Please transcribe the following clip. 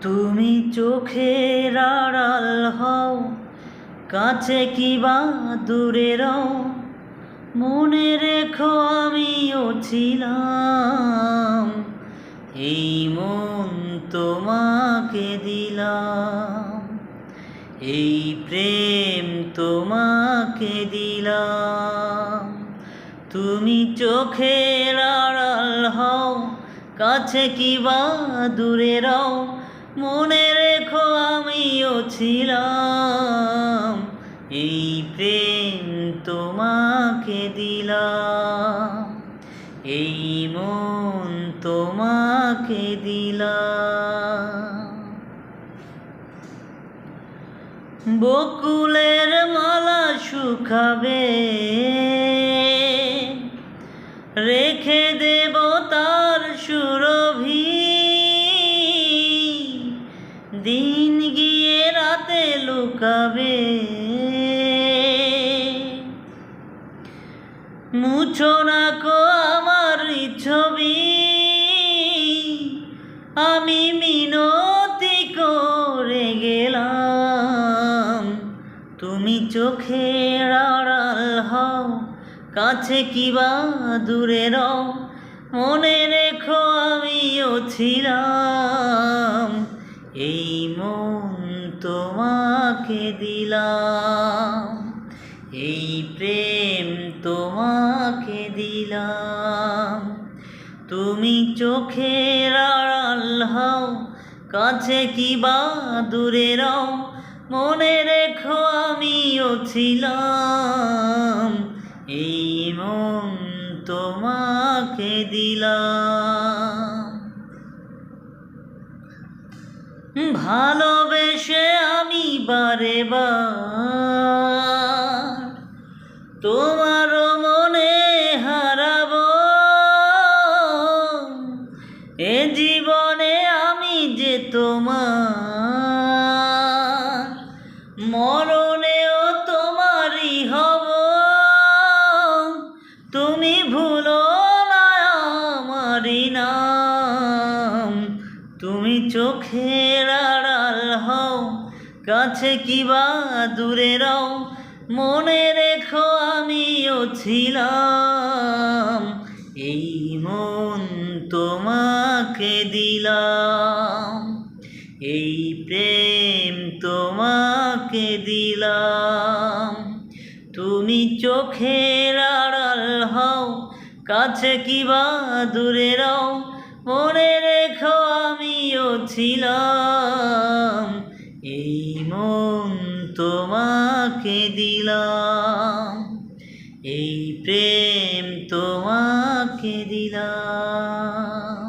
তুমি চোখের আড়াল হও, কাছে কিবা দূরে রও, মনে রেখো আমিও ছিলাম। এই মন তোমাকে দিলাম, এই প্রেম তোমাকে দিলাম। তুমি চোখের আড়াল হও, কাছে কিবা দূরে রও, মনে রেখো আমিও ছিলাম। এই প্রেম তোমাকে দিলাম, এই মন তোমাকে দিলাম। বকুলের মালা শুকাবে, রেখে দেব তার সুরভি। দিন গিয়ে রাতে লুকাবে, মুছো না কো আমার ছবি। আমি মিনতি করে গেলাম। তুমি চোখের আড়াল হও, কাছে কিবা দূরে রও, মনে রেখো আমিও ছিলাম। এই মন তোমাকে দিলাম, এই প্রেম তোমাকে দিলাম। তুমি চোখের আড়াল হও, কাছে কিবা দূরে রও, মনে রেখো আমিও ছিলাম। এই মন তোমাকে দিলাম। ভালোবেসে আমি বারে বার তোমার মনে হারাবো। এ জীবনে আমি যে তোমার, মরণেও তোমারই হব। তুমি ভুলো না আমারই নাম। তুমি চোখের আড়াল হও, কাছে কিবা দূরে রও, মনে রেখো আমিও ছিলাম। এই মন তোমাকে দিলাম, এই প্রেম তোমাকে দিলাম। তুমি চোখের আড়াল হও, কাছে কিবা দূরে রও, মনে রেখো আমিও ছিলাম। এই মন তোমাকে দিলাম, এই প্রেম তোমাকে দিলাম।